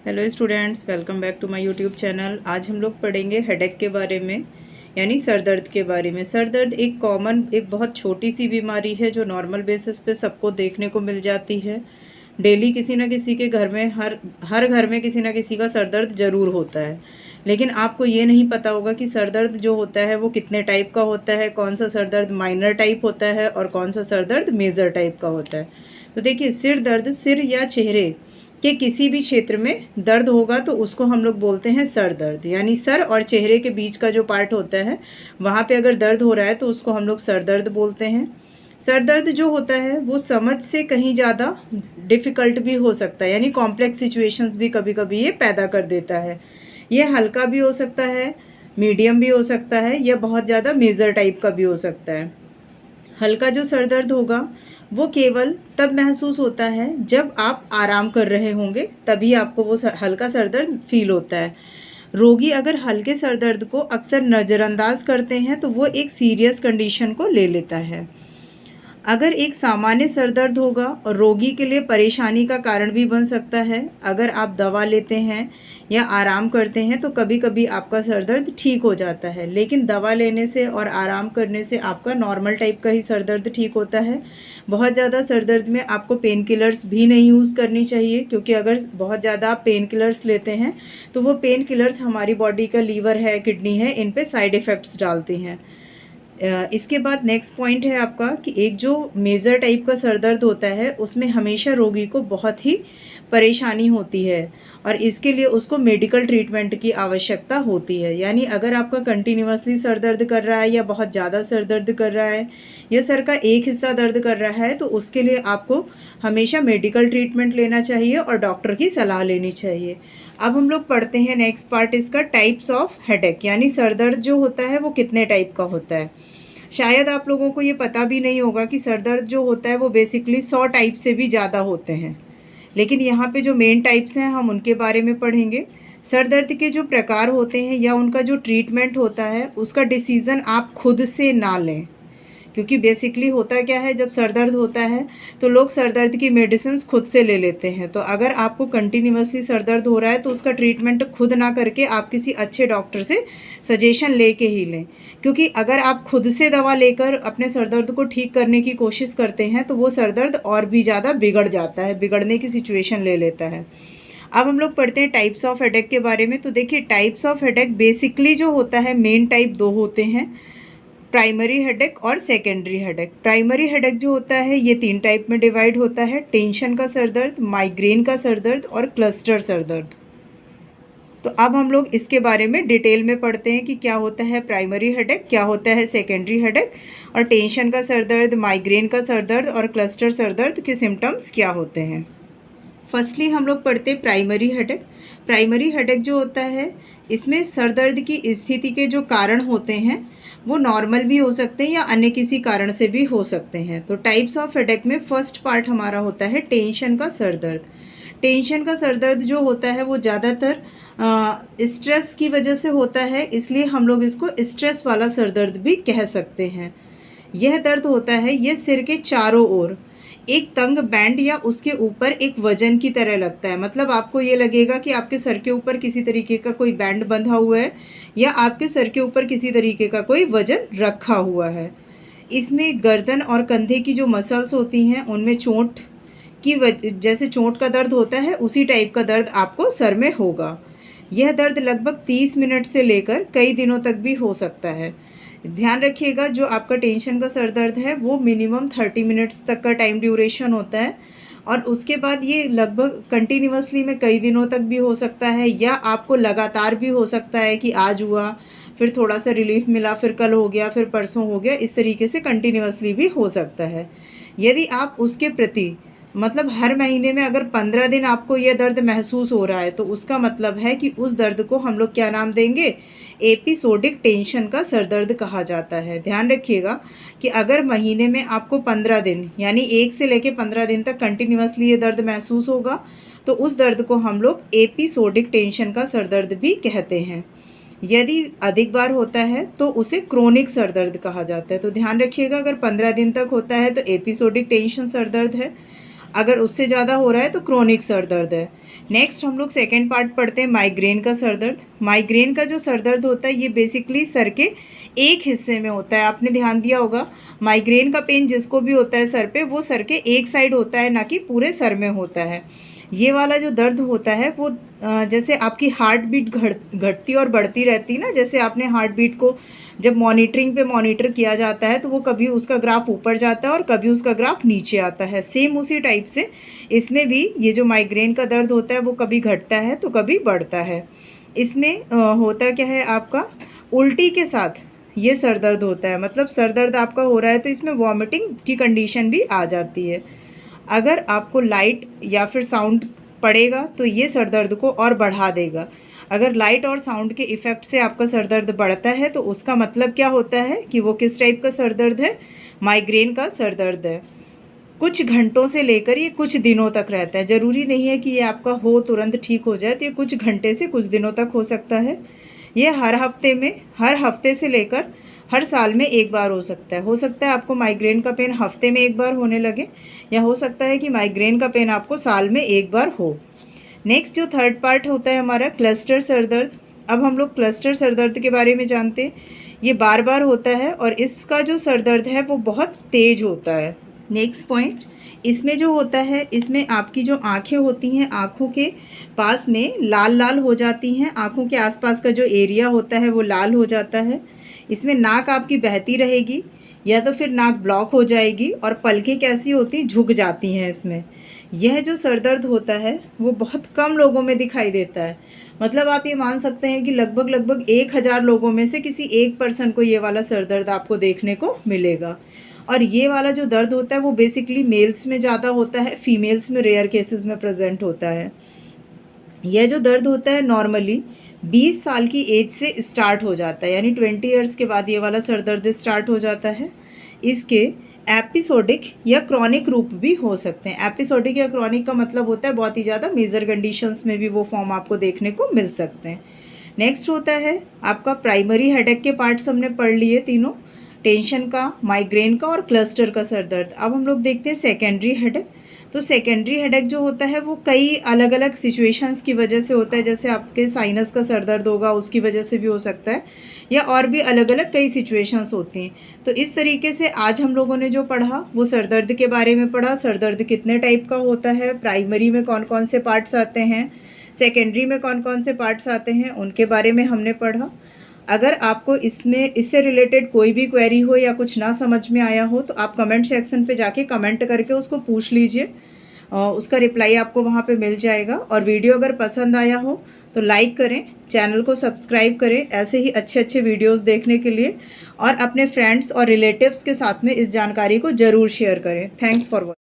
Hello students, welcome back to my YouTube channel. आज हम लोग पढ़ेंगे हेडेक के बारे में, यानी सर दर्द के बारे में। सर दर्द एक बहुत छोटी सी बीमारी है जो नॉर्मल बेसिस पे सबको देखने को मिल जाती है। डेली किसी न किसी के घर में हर घर में किसी न किसी का सर दर्द ज़रूर होता है। लेकिन आपको ये नहीं पता होगा कि सर दर्द जो होता है वो कितने टाइप का होता है, कौन सा सर दर्द माइनर टाइप होता है और कौन सा सर दर्द मेजर टाइप का होता है। तो देखिए, सिर दर्द सिर या चेहरे के किसी भी क्षेत्र में दर्द होगा तो उसको हम लोग बोलते हैं सर दर्द। यानी सर और चेहरे के बीच का जो पार्ट होता है वहाँ पे अगर दर्द हो रहा है तो उसको हम लोग सर दर्द बोलते हैं। सर दर्द जो होता है वो समझ से कहीं ज़्यादा डिफ़िकल्ट भी हो सकता है, यानी कॉम्प्लेक्स सिचुएशंस भी कभी कभी ये पैदा कर देता है। ये हल्का भी हो सकता है, मीडियम भी हो सकता है, या बहुत ज़्यादा मेजर टाइप का भी हो सकता है। हल्का जो सर दर्द होगा वो केवल तब महसूस होता है जब आप आराम कर रहे होंगे, तभी आपको वो हल्का सर दर्द फील होता है। रोगी अगर हल्के सर दर्द को अक्सर नज़रअंदाज करते हैं तो वो एक सीरियस कंडीशन को ले लेता है। अगर एक सामान्य सर दर्द होगा और रोगी के लिए परेशानी का कारण भी बन सकता है। अगर आप दवा लेते हैं या आराम करते हैं तो कभी कभी आपका सर दर्द ठीक हो जाता है, लेकिन दवा लेने से और आराम करने से आपका नॉर्मल टाइप का ही सर दर्द ठीक होता है। बहुत ज़्यादा सर दर्द में आपको पेन किलर्स भी नहीं यूज़ करनी चाहिए, क्योंकि अगर बहुत ज़्यादा आप पेन किलर्स लेते हैं तो वो पेन किलर्स हमारी बॉडी का लीवर है, किडनी है, इन पर साइड इफ़ेक्ट्स डालती हैं। इसके बाद नेक्स्ट पॉइंट है आपका कि एक जो मेजर टाइप का सर दर्द होता है उसमें हमेशा रोगी को बहुत ही परेशानी होती है और इसके लिए उसको मेडिकल ट्रीटमेंट की आवश्यकता होती है। यानी अगर आपका कंटिन्यूसली सर दर्द कर रहा है या बहुत ज़्यादा सर दर्द कर रहा है या सर का एक हिस्सा दर्द कर रहा है तो उसके लिए आपको हमेशा मेडिकल ट्रीटमेंट लेना चाहिए और डॉक्टर की सलाह लेनी चाहिए। अब हम लोग पढ़ते हैं नेक्स्ट पार्ट इसका, टाइप्स ऑफ हेडेक, यानी सर दर्द जो होता है वो कितने टाइप का होता है। शायद आप लोगों को ये पता भी नहीं होगा कि सर दर्द जो होता है वो बेसिकली 100 टाइप से भी ज़्यादा होते हैं, लेकिन यहाँ पे जो मेन टाइप्स हैं हम उनके बारे में पढ़ेंगे। सर दर्द के जो प्रकार होते हैं या उनका जो ट्रीटमेंट होता है उसका डिसीज़न आप खुद से ना लें, क्योंकि बेसिकली होता क्या है, जब सर दर्द होता है तो लोग सर दर्द की मेडिसिन खुद से ले लेते हैं। तो अगर आपको कंटिन्यूसली सर दर्द हो रहा है तो उसका ट्रीटमेंट खुद ना करके आप किसी अच्छे डॉक्टर से सजेशन लेके ही लें, क्योंकि अगर आप खुद से दवा लेकर अपने सर दर्द को ठीक करने की कोशिश करते हैं तो वो सर दर्द और भी ज़्यादा बिगड़ जाता है, बिगड़ने की सिचुएशन ले लेता है। अब हम लोग पढ़ते हैं टाइप्स ऑफ हेडेक के बारे में। तो देखिए, टाइप्स ऑफ हेडेक बेसिकली जो होता है मेन टाइप दो होते हैं, प्राइमरी हेडेक और सेकेंडरी हेडेक। प्राइमरी हेडेक जो होता है ये 3 टाइप में डिवाइड होता है, टेंशन का सर दर्द, माइग्रेन का सर दर्द और क्लस्टर सर दर्द। तो अब हम लोग इसके बारे में डिटेल में पढ़ते हैं कि क्या होता है प्राइमरी हेडेक, क्या होता है सेकेंडरी हेडेक, और टेंशन का सर दर्द, माइग्रेन का सर दर्द और क्लस्टर सर दर्द के सिम्टम्स क्या होते हैं। फर्स्टली हम लोग पढ़ते हैं प्राइमरी हेडेक। प्राइमरी हेडेक जो होता है इसमें सर दर्द की स्थिति के जो कारण होते हैं वो नॉर्मल भी हो सकते हैं या अन्य किसी कारण से भी हो सकते हैं। तो टाइप्स ऑफ हेडेक में फर्स्ट पार्ट हमारा होता है टेंशन का सर दर्द। टेंशन का सर दर्द जो होता है वो ज़्यादातर स्ट्रेस की वजह से होता है, इसलिए हम लोग इसको स्ट्रेस वाला सर दर्द भी कह सकते हैं। यह दर्द होता है ये सिर के चारों ओर एक तंग बैंड या उसके ऊपर एक वजन की तरह लगता है। मतलब आपको ये लगेगा कि आपके सर के ऊपर किसी तरीके का कोई बैंड बंधा हुआ है या आपके सर के ऊपर किसी तरीके का कोई वजन रखा हुआ है। इसमें गर्दन और कंधे की जो मसल्स होती हैं उनमें चोट की जैसे चोट का दर्द होता है उसी टाइप का दर्द आपको सर में होगा। यह दर्द लगभग 30 मिनट से लेकर कई दिनों तक भी हो सकता है। ध्यान रखिएगा, जो आपका टेंशन का सर दर्द है वो मिनिमम 30 मिनट्स तक का टाइम ड्यूरेशन होता है और उसके बाद ये लगभग कंटिन्यूसली में कई दिनों तक भी हो सकता है, या आपको लगातार भी हो सकता है कि आज हुआ फिर थोड़ा सा रिलीफ मिला, फिर कल हो गया, फिर परसों हो गया, इस तरीके से कंटिन्यूसली भी हो सकता है। यदि आप उसके प्रति मतलब हर महीने में अगर 15 दिन आपको यह दर्द महसूस हो रहा है तो उसका मतलब है कि उस दर्द को हम लोग क्या नाम देंगे, एपिसोडिक टेंशन का सर दर्द कहा जाता है। ध्यान रखिएगा कि अगर महीने में आपको 15 दिन यानी 1 से लेकर 15 दिन तक कंटिन्यूसली ये दर्द महसूस होगा तो उस दर्द को हम लोग एपिसोडिक टेंशन का सर दर्द भी कहते हैं। यदि अधिक बार होता है तो उसे क्रोनिक सर दर्द कहा जाता है। तो ध्यान रखिएगा, अगर 15 दिन तक होता है तो एपिसोडिक टेंशन सर दर्द है, अगर उससे ज़्यादा हो रहा है तो क्रोनिक सर दर्द है। नेक्स्ट हम लोग सेकेंड पार्ट पढ़ते हैं माइग्रेन का सर दर्द। माइग्रेन का जो सर दर्द होता है ये बेसिकली सर के एक हिस्से में होता है। आपने ध्यान दिया होगा, माइग्रेन का पेन जिसको भी होता है सर पे, वो सर के एक साइड होता है, ना कि पूरे सर में होता है। ये वाला जो दर्द होता है वो जैसे आपकी हार्ट बीट घटती और बढ़ती रहती ना, जैसे आपने हार्ट बीट को जब मॉनिटरिंग पे मॉनिटर किया जाता है तो वो कभी उसका ग्राफ ऊपर जाता है और कभी उसका ग्राफ नीचे आता है। सेम उसी टाइप से इसमें भी ये जो माइग्रेन का दर्द होता है वो कभी घटता है तो कभी बढ़ता है। इसमें होता क्या है, आपका उल्टी के साथ ये सर दर्द होता है। मतलब सर दर्द आपका हो रहा है तो इसमें वॉमिटिंग की कंडीशन भी आ जाती है। अगर आपको लाइट या फिर साउंड पड़ेगा तो ये सर दर्द को और बढ़ा देगा। अगर लाइट और साउंड के इफ़ेक्ट से आपका सर दर्द बढ़ता है तो उसका मतलब क्या होता है कि वो किस टाइप का सर दर्द है, माइग्रेन का सर दर्द है। कुछ घंटों से लेकर ये कुछ दिनों तक रहता है। ज़रूरी नहीं है कि ये आपका हो तुरंत ठीक हो जाए, तो ये कुछ घंटे से कुछ दिनों तक हो सकता है। ये हर हफ्ते से लेकर हर साल में एक बार हो सकता है। हो सकता है आपको माइग्रेन का पेन हफ्ते में एक बार होने लगे, या हो सकता है कि माइग्रेन का पेन आपको साल में एक बार हो। नेक्स्ट जो थर्ड पार्ट होता है हमारा क्लस्टर सर दर्द। अब हम लोग क्लस्टर सर दर्द के बारे में जानते हैं। ये बार बार होता है और इसका जो सर दर्द है वो बहुत तेज होता है। नेक्स्ट पॉइंट, इसमें जो होता है, इसमें आपकी जो आँखें होती हैं, आँखों के पास में लाल लाल हो जाती हैं। आँखों के आसपास का जो एरिया होता है वो लाल हो जाता है। इसमें नाक आपकी बहती रहेगी या तो फिर नाक ब्लॉक हो जाएगी, और पलकें कैसी होती, झुक जाती हैं इसमें। यह जो सर दर्द होता है वो बहुत कम लोगों में दिखाई देता है। मतलब आप ये मान सकते हैं कि लगभग 1000 लोगों में से किसी एक पर्सन को ये वाला सर दर्द आपको देखने को मिलेगा। और ये वाला जो दर्द होता है वो बेसिकली मेल्स में ज़्यादा होता है, फीमेल्स में रेयर केसेस में प्रेजेंट होता है। यह जो दर्द होता है नॉर्मली 20 साल की एज से स्टार्ट हो जाता है, यानी 20 ईयर्स के बाद ये वाला सर दर्द स्टार्ट हो जाता है। इसके एपिसोडिक या क्रॉनिक रूप भी हो सकते हैं। एपिसोडिक या क्रॉनिक का मतलब होता है बहुत ही ज़्यादा मेजर कंडीशंस में भी वो फॉर्म आपको देखने को मिल सकते हैं। नेक्स्ट होता है आपका प्राइमरी हेडेक के पार्ट्स हमने पढ़ लिए तीनों, टेंशन का, माइग्रेन का और क्लस्टर का सर दर्द। अब हम लोग देखते हैं सेकेंडरी हेडेक। तो सेकेंडरी हेडेक जो होता है वो कई अलग अलग सिचुएशंस की वजह से होता है। जैसे आपके साइनस का सर दर्द होगा, उसकी वजह से भी हो सकता है, या और भी अलग अलग कई सिचुएशंस होती हैं। तो इस तरीके से आज हम लोगों ने जो पढ़ा वो सर दर्द के बारे में पढ़ा। सर दर्द कितने टाइप का होता है, प्राइमरी में कौन कौन से पार्ट्स आते हैं, सेकेंडरी में कौन कौन से पार्ट्स आते हैं, उनके बारे में हमने पढ़ा। अगर आपको इससे रिलेटेड कोई भी क्वेरी हो या कुछ ना समझ में आया हो तो आप कमेंट सेक्शन पे जाके कमेंट करके उसको पूछ लीजिए, उसका रिप्लाई आपको वहाँ पे मिल जाएगा। और वीडियो अगर पसंद आया हो तो लाइक करें, चैनल को सब्सक्राइब करें ऐसे ही अच्छे अच्छे वीडियोस देखने के लिए, और अपने फ्रेंड्स और रिलेटिव्स के साथ में इस जानकारी को ज़रूर शेयर करें। Thanks for watching.